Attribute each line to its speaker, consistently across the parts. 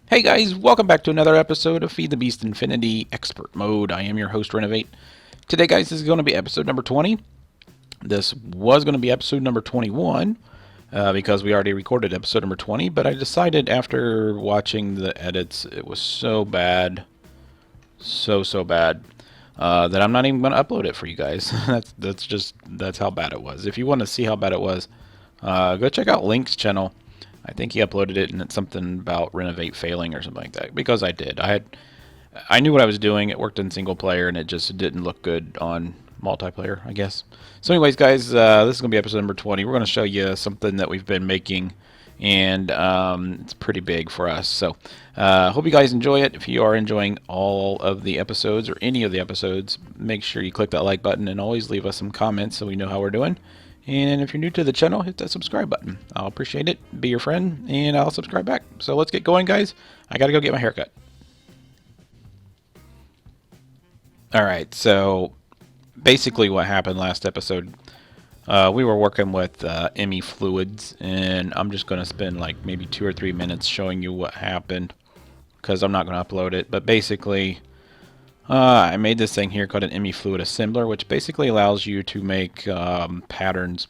Speaker 1: Hey guys, welcome back to another episode of Feed the Beast Infinity Expert Mode. I am your host, Renovate. Today, guys, this is going to be episode number 20. This was going to be episode number 21 because we already recorded episode number 20, but I decided after watching the edits, it was so bad, so bad, that I'm not even going to upload it for you guys. that's how bad it was. If you want to see how bad it was, go check out Link's channel. I think he uploaded it, and it's something about Renovate failing or something like that. Because I did. I knew what I was doing. It worked in single player, and it just didn't look good on multiplayer, I guess. So anyways, guys, this is going to be episode number 20. We're going to show you something that we've been making, and it's pretty big for us. So hope you guys enjoy it. If you are enjoying all of the episodes or any of the episodes, make sure you click that like button and always leave us some comments so we know how we're doing. And if you're new to the channel, hit that subscribe button. I'll appreciate it. Be your friend, and I'll subscribe back. So let's get going, guys. I gotta go get my haircut. Alright, so basically what happened last episode, we were working with ME fluids, and I'm just going to spend like maybe 2 or 3 minutes showing you what happened, because I'm not going to upload it. But basically, I made this thing here called an ME fluid assembler, which basically allows you to make patterns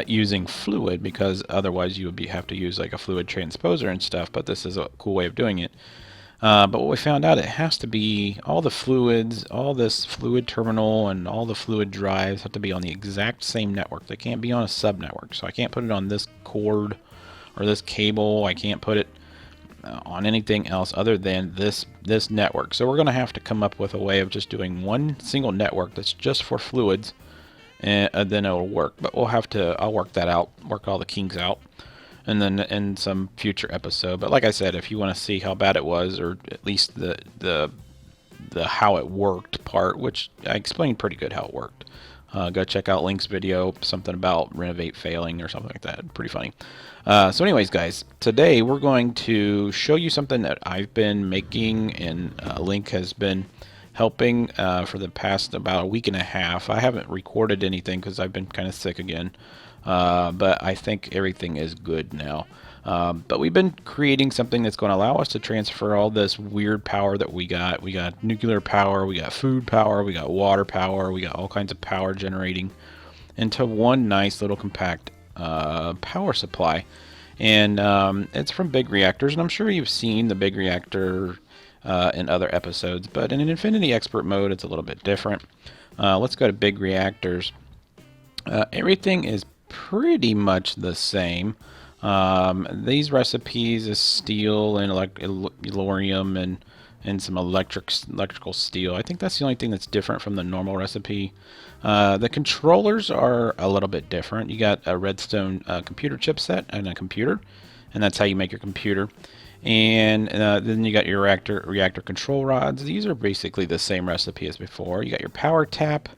Speaker 1: using fluid, because otherwise you would have to use like a fluid transposer and stuff. But this is a cool way of doing it. But what we found out, it has to be all the fluids, all this fluid terminal and all the fluid drives have to be on the exact same network. They can't be on a sub-network. So I can't put it on this cord or this cable. I can't put it on anything else other than this network. So we're going to have to come up with a way of just doing one single network that's just for fluids, and then it'll work. But I'll work that out, work all the kinks out, and then in some future episode. But like I said, if you want to see how bad it was, or at least the how it worked part, which I explained pretty good how it worked, go check out Link's video, something about Renovate failing or something like that. Pretty funny. So anyways, guys, today we're going to show you something that I've been making, and Link has been helping for the past about a week and a half. I haven't recorded anything because I've been kind of sick again, but I think everything is good now. But we've been creating something that's going to allow us to transfer all this weird power that we got. We got nuclear power, we got food power, we got water power, we got all kinds of power generating into one nice little compact power supply. And it's from big reactors, and I'm sure you've seen the big reactor in other episodes, but in an Infinity Expert mode it's a little bit different. Let's go to big reactors. Everything is pretty much the same. These recipes is steel and yellorium and some electrical steel. I think that's the only thing that's different from the normal recipe. The controllers are a little bit different. You got a Redstone computer chipset and a computer, and that's how you make your computer. And then you got your reactor control rods. These are basically the same recipe as before. You got your power tap.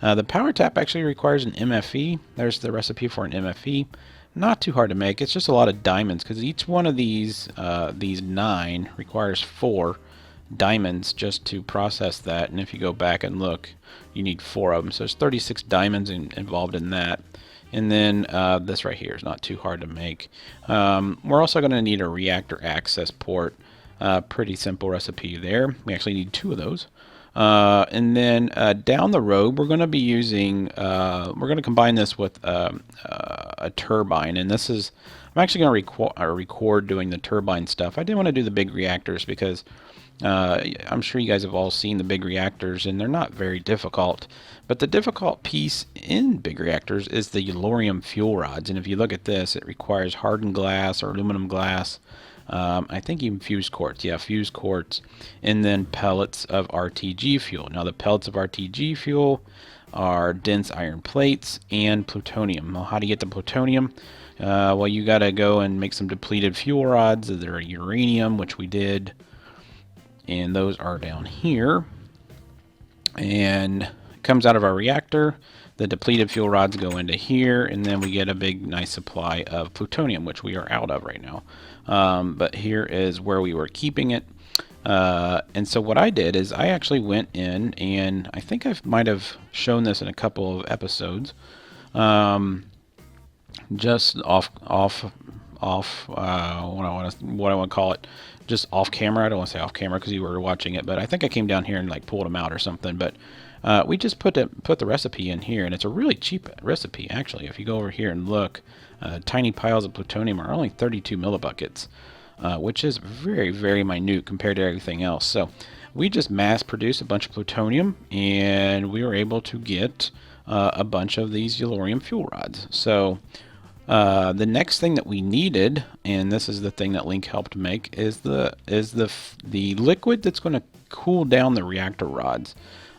Speaker 1: The power tap actually requires an MFE. There's the recipe for an MFE. Not too hard to make. It's just a lot of diamonds, because each one of these 9 requires 4 diamonds just to process that. And if you go back and look, you need 4 of them. So there's 36 diamonds involved in that. And then this right here is not too hard to make. We're also going to need a reactor access port. Pretty simple recipe there. We actually need 2 of those. And then down the road, we're going to be using, we're going to combine this with a turbine. And this is, I'm actually going to record doing the turbine stuff. I didn't want to do the big reactors because I'm sure you guys have all seen the big reactors, and they're not very difficult. But the difficult piece in big reactors is the yellorium fuel rods. And if you look at this, it requires hardened glass or aluminum glass. I think even fused quartz. Yeah, fused quartz. And then pellets of RTG fuel. Now, the pellets of RTG fuel are dense iron plates and plutonium. Well, how do you get the plutonium? Well, you got to go and make some depleted fuel rods. They're uranium, which we did. And those are down here. And it comes out of our reactor. The depleted fuel rods go into here, and then we get a big nice supply of plutonium, which we are out of right now. But here is where we were keeping it. And so what I did is I actually went in, and I think I might have shown this in a couple of episodes, just off off, what I want to call it, just off camera. I don't want to say off camera because you were watching it, but I think I came down here and like pulled them out or something. But we just put the recipe in here, and it's a really cheap recipe actually. If you go over here and look, tiny piles of plutonium are only 32 millibuckets, which is very, very minute compared to everything else. So we just mass produced a bunch of plutonium, and we were able to get a bunch of these Yellorium fuel rods. So the next thing that we needed, and this is the thing that Link helped make, is the liquid that's going to cool down the reactor rods.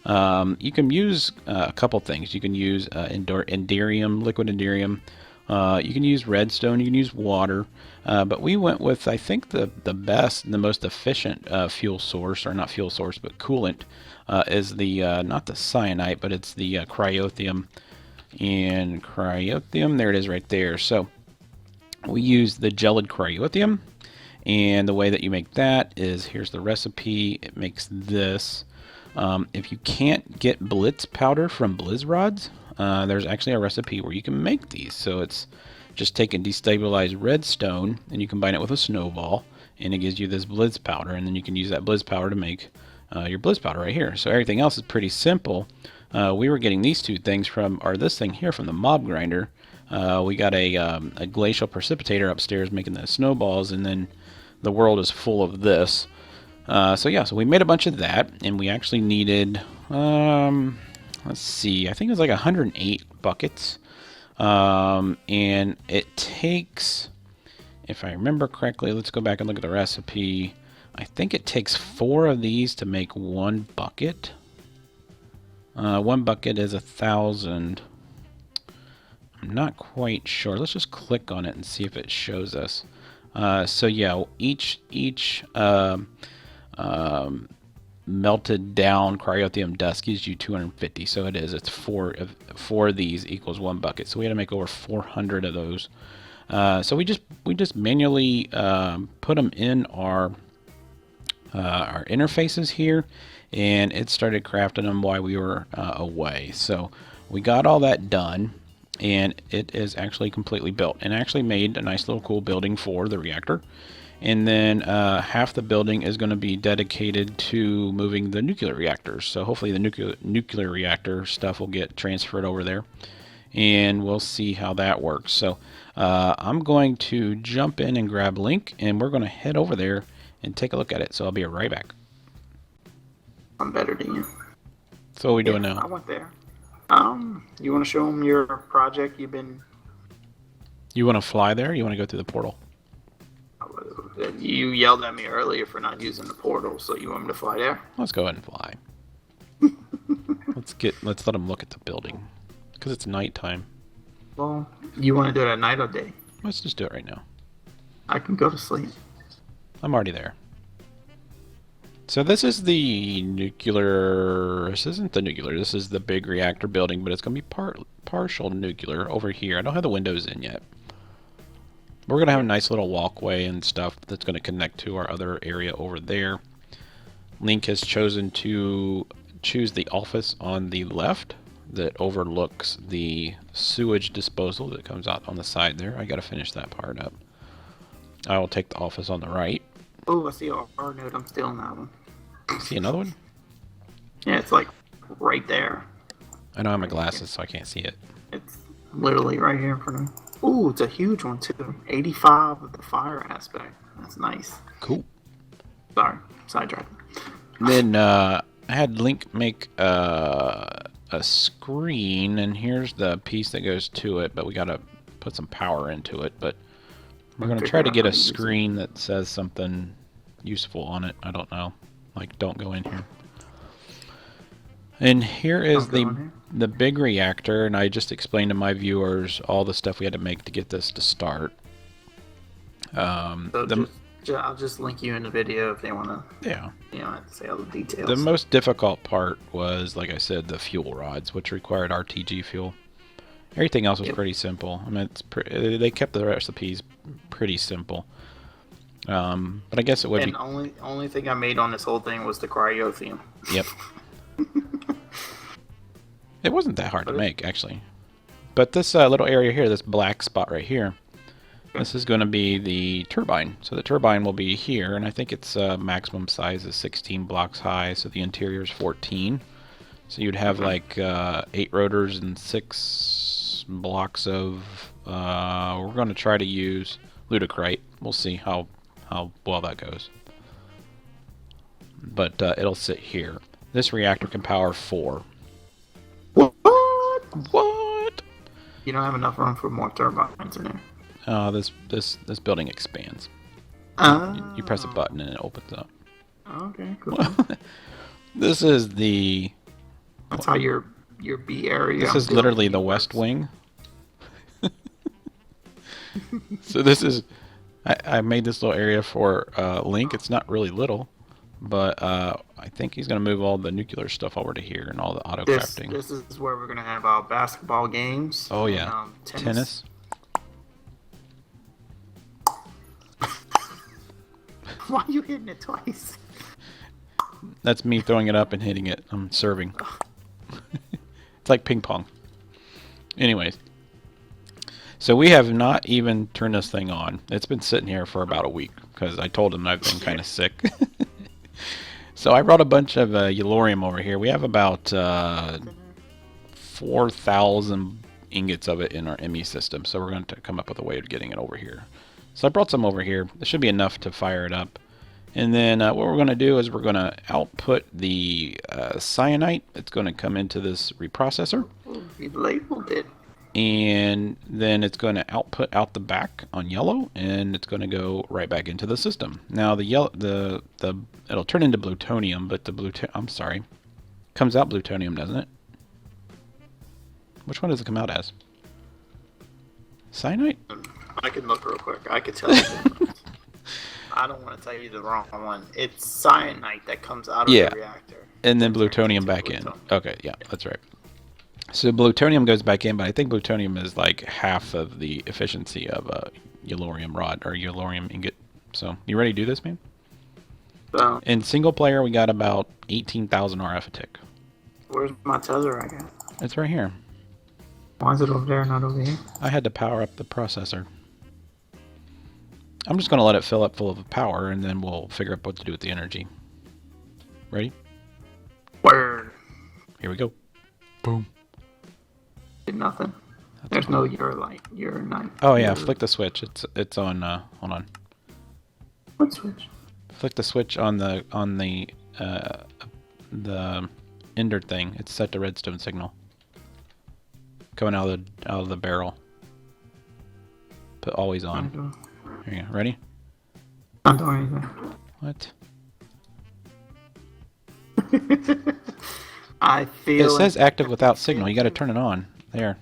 Speaker 1: You can use a couple things. You can use Enderium, liquid Enderium. You can use redstone. You can use water. But we went with, I think, the best and the most efficient fuel source, or not fuel source, but coolant, is the not the cyanite, but it's the cryothium. And cryothium, there it is right there. So we use the gelid cryothium, and the way that you make that is, here's the recipe. It makes this. If you can't get blitz powder from blizz rods, there's actually a recipe where you can make these. So it's just taking destabilized redstone and you combine it with a snowball, and it gives you this blizz powder, and then you can use that blizz powder to make your blizz powder right here. So everything else is pretty simple. We were getting these two things from, or this thing here, from the mob grinder. We got a glacial precipitator upstairs making the snowballs, and then the world is full of this. So yeah, so we made a bunch of that, and we actually needed, let's see, I think it was like 108 buckets. And it takes, if I remember correctly, let's go back and look at the recipe. I think it takes 4 of these to make 1 bucket. 1 bucket is 1,000. I'm not quite sure. Let's just click on it and see if it shows us. So yeah, each melted down cryothium dust gives you 250. So it is. It's 4 of these equals 1 bucket. So we had to make over 400 of those. So we just manually put them in our interfaces here, and it started crafting them while we were away. So we got all that done, and it is actually completely built, and actually made a nice little cool building for the reactor. And then half the building is going to be dedicated to moving the nuclear reactors. So hopefully the nuclear reactor stuff will get transferred over there, and we'll see how that works. So I'm going to jump in and grab Link, and we're going to head over there and take a look at it. So I'll be right back.
Speaker 2: I'm better than you.
Speaker 1: So what are we doing now?
Speaker 2: I went there. You want to show them your project you've been...
Speaker 1: You want to fly there? Or you want to go through the portal?
Speaker 2: You yelled at me earlier for not using the portal, so you want me to fly there?
Speaker 1: Let's go ahead and fly. Let's let them look at the building, because it's nighttime.
Speaker 2: Well, you want to do it at night or day?
Speaker 1: Let's just do it right now.
Speaker 2: I can go to sleep.
Speaker 1: I'm already there. So this is the nuclear... This isn't the nuclear. This is the big reactor building, but it's going to be partial nuclear over here. I don't have the windows in yet. We're going to have a nice little walkway and stuff that's going to connect to our other area over there. Link has chosen to choose the office on the left that overlooks the sewage disposal that comes out on the side there. I got to finish that part up. I will take the office on the right.
Speaker 2: Oh, I see a R node. I'm stealing that one.
Speaker 1: See another one?
Speaker 2: Yeah, it's like right there.
Speaker 1: I don't have my glasses, so I can't see it.
Speaker 2: It's literally right here in front of me. Ooh, it's a huge one too. 85 with the fire aspect. That's nice.
Speaker 1: Cool.
Speaker 2: Sorry, sidetrack.
Speaker 1: Then I had Link make a screen, and here's the piece that goes to it, but we got to put some power into it. But we're going to try to get a screen that says something useful on it. I don't know. Like, don't go in here. And here is the big reactor, and I just explained to my viewers all the stuff we had to make to get this to start.
Speaker 2: I'll just link you in the video if they want to.
Speaker 1: Yeah.
Speaker 2: You don't have to say all the details.
Speaker 1: The most difficult part was, like I said, the fuel rods, which required RTG fuel. Everything else was pretty simple. I mean, they kept the recipes pretty simple. But I guess it would be...
Speaker 2: And only thing I made on this whole thing was the cryothium.
Speaker 1: Yep. It wasn't that hard to make, actually. But this little area here, this black spot right here, This is going to be the turbine. So the turbine will be here, and I think its maximum size is 16 blocks high, so the interior is 14. So you'd have like 8 rotors and 6 blocks of... we're going to try to use ludicrite. We'll see how well that goes. But it'll sit here. This reactor can power 4.
Speaker 2: What?
Speaker 1: What?
Speaker 2: You don't have enough room for more turbines in there.
Speaker 1: This building expands. You press a button and it opens up.
Speaker 2: Okay, cool.
Speaker 1: This is the...
Speaker 2: That's how your B area.
Speaker 1: This is literally the West Wing. So this is... I made this little area for Link. It's not really little, but I think he's going to move all the nuclear stuff over to here and all the auto crafting.
Speaker 2: This is where we're going to have our basketball games.
Speaker 1: Oh, yeah.
Speaker 2: And,
Speaker 1: tennis.
Speaker 2: Why are you hitting it twice?
Speaker 1: That's me throwing it up and hitting it. I'm serving. It's like ping pong. Anyways. So we have not even turned this thing on. It's been sitting here for about a week because I told him I've been kind of sick. So I brought a bunch of Yellorium over here. We have about 4,000 ingots of it in our ME system. So we're going to come up with a way of getting it over here. So I brought some over here. It should be enough to fire it up. And then what we're going to do is we're going to output the cyanite. It's going to come into this reprocessor.
Speaker 2: You labeled it.
Speaker 1: And then it's going to output out the back on yellow, and it's going to go right back into the system. Now the yellow, it'll turn into plutonium, but comes out plutonium, doesn't it? Which one does it come out as? Cyanide?
Speaker 2: I can look real quick. I could tell you. I don't want to tell you the wrong one. It's cyanide that comes out of the reactor.
Speaker 1: And then plutonium back in. Okay, yeah, that's right. So plutonium goes back in, but I think plutonium is like half of the efficiency of a Yellorium rod or Yellorium ingot. So, you ready to do this, man? In single player, we got about 18,000 RF a tick.
Speaker 2: Where's my tether, I guess?
Speaker 1: It's right here.
Speaker 2: Why is it over there, not over here?
Speaker 1: I had to power up the processor. I'm just going to let it fill up full of power, and then we'll figure out what to do with the energy. Ready?
Speaker 2: Word.
Speaker 1: Here we go. Boom.
Speaker 2: Did nothing. There's no light.
Speaker 1: Oh yeah, flick the switch. It's on. Hold on.
Speaker 2: What switch?
Speaker 1: Flick the switch on the ender thing. It's set to redstone signal. Coming out of the barrel. Put always on. Here you go. Ready?
Speaker 2: I'm doing anything.
Speaker 1: What?
Speaker 2: I feel
Speaker 1: it says active without signal. You got to turn it on. There.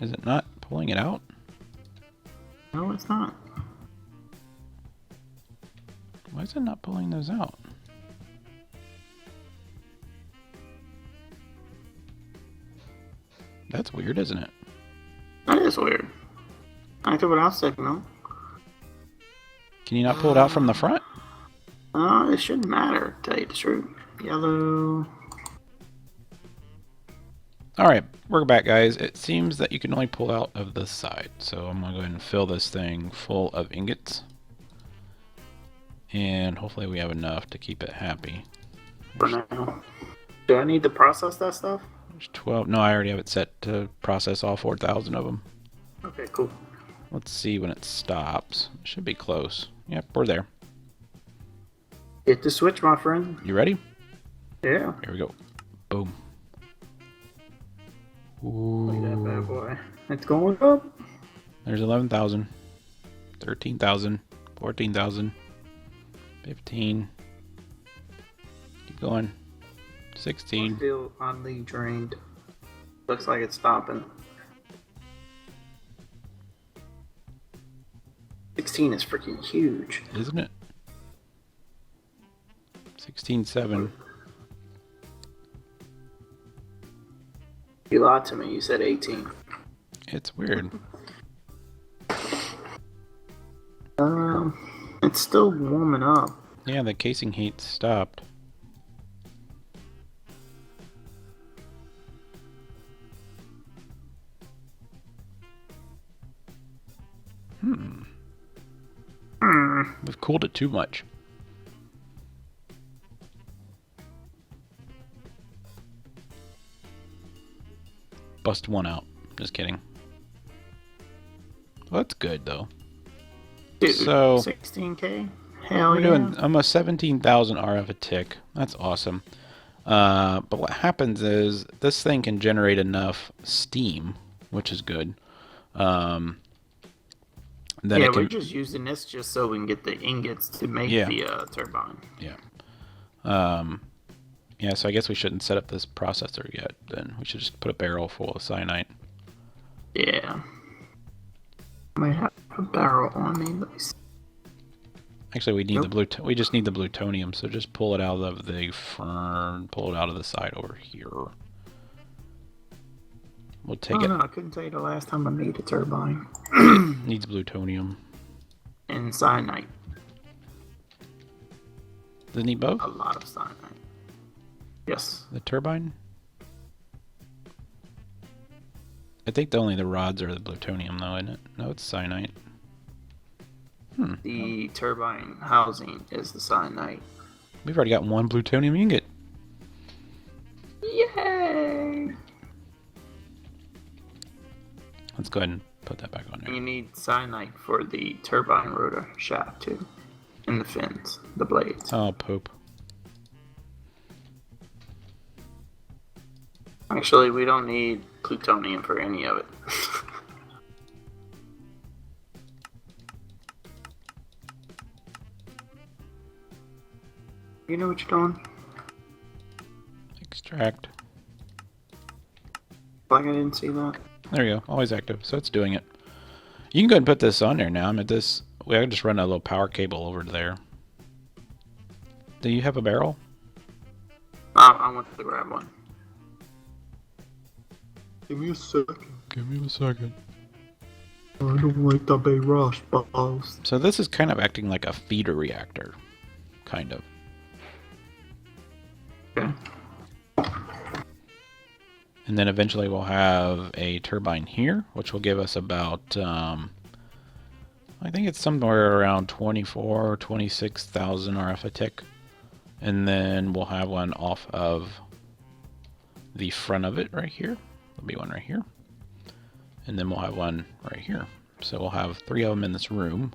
Speaker 1: Is it not pulling it out?
Speaker 2: No, it's not.
Speaker 1: Why is it not pulling those out? That's weird, isn't it?
Speaker 2: That is weird. Active without signal.
Speaker 1: Can you not pull it out from the front?
Speaker 2: It shouldn't matter, to tell you the truth. Yellow.
Speaker 1: Alright, we're back, guys. It seems that you can only pull out of this side. So I'm going to go ahead and fill this thing full of ingots. And hopefully we have enough to keep it happy.
Speaker 2: For now. Do I need to process that stuff?
Speaker 1: There's 12. No, I already have it set to process all 4,000 of them.
Speaker 2: Okay, cool.
Speaker 1: Let's see when it stops. It should be close. Yep, we're there.
Speaker 2: Hit the switch, my friend.
Speaker 1: You ready?
Speaker 2: Yeah.
Speaker 1: Here we go. Boom.
Speaker 2: Look at that bad boy. It's going up.
Speaker 1: There's 11,000. 13,000. 14,000. 15. Keep going. 16.
Speaker 2: I feel oddly drained. Looks like it's stopping. 16 is freaking huge.
Speaker 1: Isn't it? 16.7.
Speaker 2: You lied to me. You said 18.
Speaker 1: It's weird.
Speaker 2: It's still warming up.
Speaker 1: Yeah, the casing heat stopped. We've cooled it too much. Bust one out. Just kidding. Well, that's good though.
Speaker 2: Dude,
Speaker 1: So
Speaker 2: 16K. Hell
Speaker 1: we're
Speaker 2: yeah.
Speaker 1: doing almost 17,000 RF a tick. That's awesome. But what happens is this thing can generate enough steam, which is good. Then
Speaker 2: Yeah,
Speaker 1: it can,
Speaker 2: we're just using this just so we can get the ingots to make the turbine.
Speaker 1: Yeah. Yeah, so I guess we shouldn't set up this processor yet. Then we should just put a barrel full of cyanide.
Speaker 2: Yeah. I might have a barrel on me. Let me see.
Speaker 1: Actually, we need we just need the plutonium, so just pull it out of the fern, pull it out of the side over here. We'll take it.
Speaker 2: No, I couldn't tell you the last time I made a turbine.
Speaker 1: It needs plutonium.
Speaker 2: And cyanide.
Speaker 1: Does it need both?
Speaker 2: A lot of cyanide. Yes.
Speaker 1: The turbine? I think only the rods are the plutonium, though, isn't it? No, it's cyanide.
Speaker 2: The turbine housing is the cyanide.
Speaker 1: We've already got one plutonium ingot.
Speaker 2: Yay!
Speaker 1: Let's go ahead and put that back on there.
Speaker 2: And you need cyanide for the turbine rotor shaft, too. And the fins, the blades.
Speaker 1: Oh, poop.
Speaker 2: Actually, we don't need plutonium for any of it. You know what you're doing?
Speaker 1: Extract.
Speaker 2: Like I didn't see that.
Speaker 1: There you go. Always active. So it's doing it. You can go ahead and put this on there now. I'm at this. We have to just run a little power cable over to there. Do you have a barrel?
Speaker 2: I want to grab one. Give me a second.
Speaker 1: Give me a second.
Speaker 2: I don't like to be rushed, boss.
Speaker 1: So this is kind of acting like a feeder reactor. Kind of.
Speaker 2: Okay.
Speaker 1: And then eventually we'll have a turbine here, which will give us about, I think it's somewhere around 24 or 26,000 RF a tick. And then we'll have one off of the front of it right here. There'll be one right here. And then we'll have one right here. So we'll have 3 of them in this room.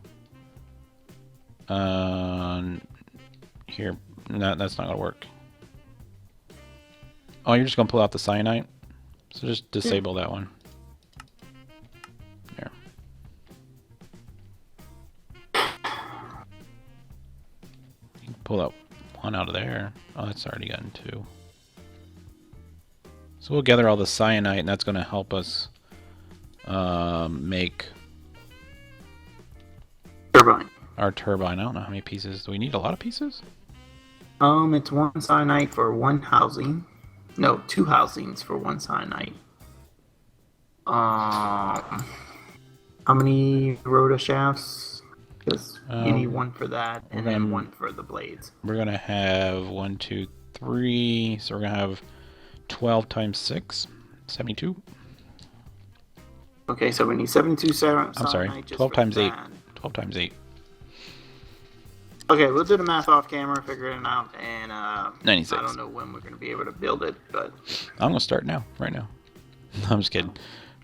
Speaker 1: Here, no, that's not going to work. Oh, you're just going to pull out the cyanide? So just disable that one. There. You can pull out one out of there. Oh, that's already gotten 2. So we'll gather all the cyanide, and that's going to help us make
Speaker 2: Turbine.
Speaker 1: our turbine. I don't know how many pieces. Do we need a lot of pieces?
Speaker 2: It's 1 cyanide for 1 housing. No, 2 housings for 1 cyanide. How many rotor shafts? Because you need 1 for that, and then 1 for the blades.
Speaker 1: We're going to have 1, 2, 3. So we're going to have 12 times 6. 72.
Speaker 2: Okay, so we need 72 cyanide.
Speaker 1: I'm sorry. 12 times 8. 12 times 8.
Speaker 2: Okay, we'll do the math off camera, figure it out, and
Speaker 1: 96.
Speaker 2: I don't know when we're going to be able to build it, but
Speaker 1: I'm going to start now, right now. I'm just kidding.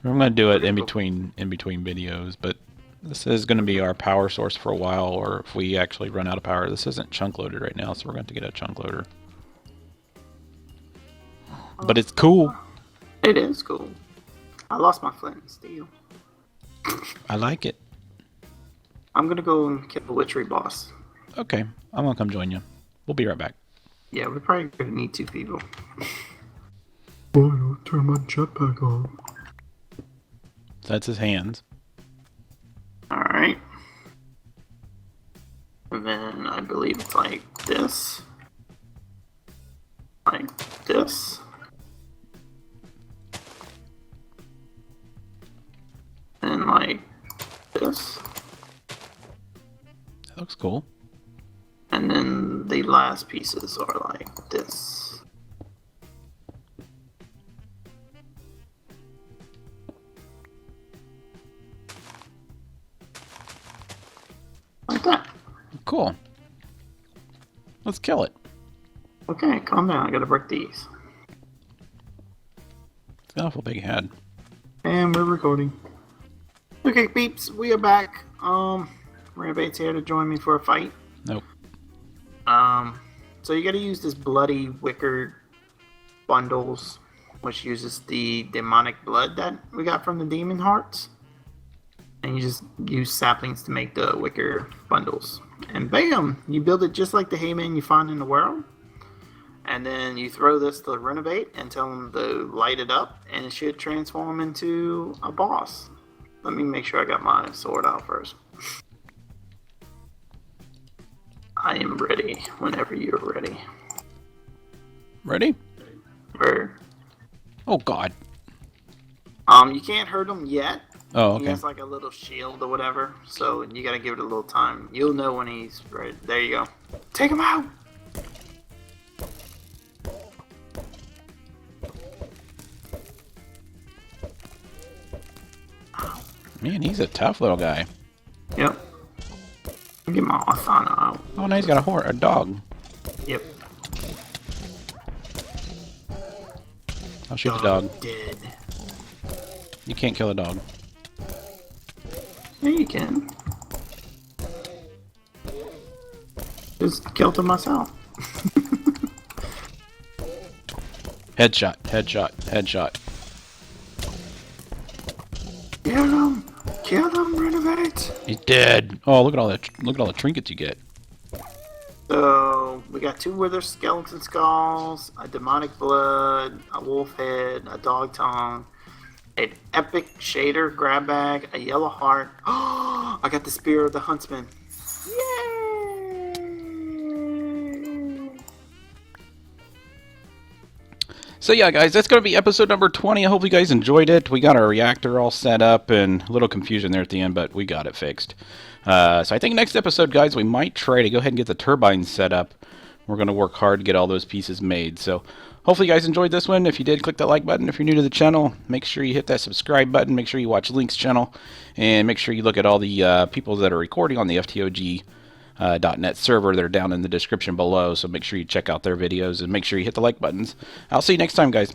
Speaker 1: I'm going to do it in between videos, but this is going to be our power source for a while, or if we actually run out of power. This isn't chunk loaded right now, so we're going to get a chunk loader. But it's cool.
Speaker 2: It is cool. I lost my flint and steel.
Speaker 1: I like it.
Speaker 2: I'm going to go and kill the witchery boss.
Speaker 1: Okay, I'm going to come join you. We'll be right back.
Speaker 2: Yeah, we're probably going to need 2 people.
Speaker 3: Boy, I'll turn my jetpack on.
Speaker 1: That's his hands.
Speaker 2: Alright. And then I believe it's like this. Like this. And like this.
Speaker 1: That looks cool.
Speaker 2: And then the last pieces are like this. Like that.
Speaker 1: Cool. Let's kill it.
Speaker 2: Okay, calm down. I gotta break these.
Speaker 1: It's an awful big head.
Speaker 2: And we're recording. Okay, peeps, we are back. Renovate's here to join me for a fight.
Speaker 1: Nope.
Speaker 2: So you gotta use this bloody wicker bundles, which uses the demonic blood that we got from the demon hearts. And you just use saplings to make the wicker bundles. And bam! You build it just like the hayman you find in the world. And then you throw this to Renovate and tell him to light it up, and it should transform into a boss. Let me make sure I got my sword out first. I am ready whenever you're ready.
Speaker 1: Ready?
Speaker 2: Or,
Speaker 1: Oh, God.
Speaker 2: you can't hurt him yet.
Speaker 1: Oh,
Speaker 2: He
Speaker 1: okay.
Speaker 2: has like a little shield or whatever, so you gotta give it a little time. You'll know when he's ready. There you go. Take him out!
Speaker 1: Man, he's a tough little guy.
Speaker 2: Yep. Get my Asana out.
Speaker 1: Oh, now he's got a dog.
Speaker 2: Yep.
Speaker 1: I'll shoot the dog.
Speaker 2: Dead.
Speaker 1: You can't kill a dog.
Speaker 2: Yeah, you can. Just killed him myself.
Speaker 1: Headshot, headshot, headshot.
Speaker 2: Kill him! Kill him, Renovate!
Speaker 1: He's dead. Oh, look at all the trinkets you get.
Speaker 2: So, we got 2 wither skeleton skulls, a demonic blood, a wolf head, a dog tongue, an epic shader grab bag, a yellow heart. Oh, I got the spear of the huntsman. Yay!
Speaker 1: So yeah, guys, that's going to be episode number 20. I hope you guys enjoyed it. We got our reactor all set up, and a little confusion there at the end, but we got it fixed. So I think next episode, guys, we might try to go ahead and get the turbines set up. We're going to work hard to get all those pieces made. So hopefully you guys enjoyed this one. If you did, click that like button. If you're new to the channel, make sure you hit that subscribe button. Make sure you watch Link's channel, and make sure you look at all the people that are recording on the FTOG .net server. They're down in the description below, so make sure you check out their videos and make sure you hit the like buttons. I'll see you next time, guys.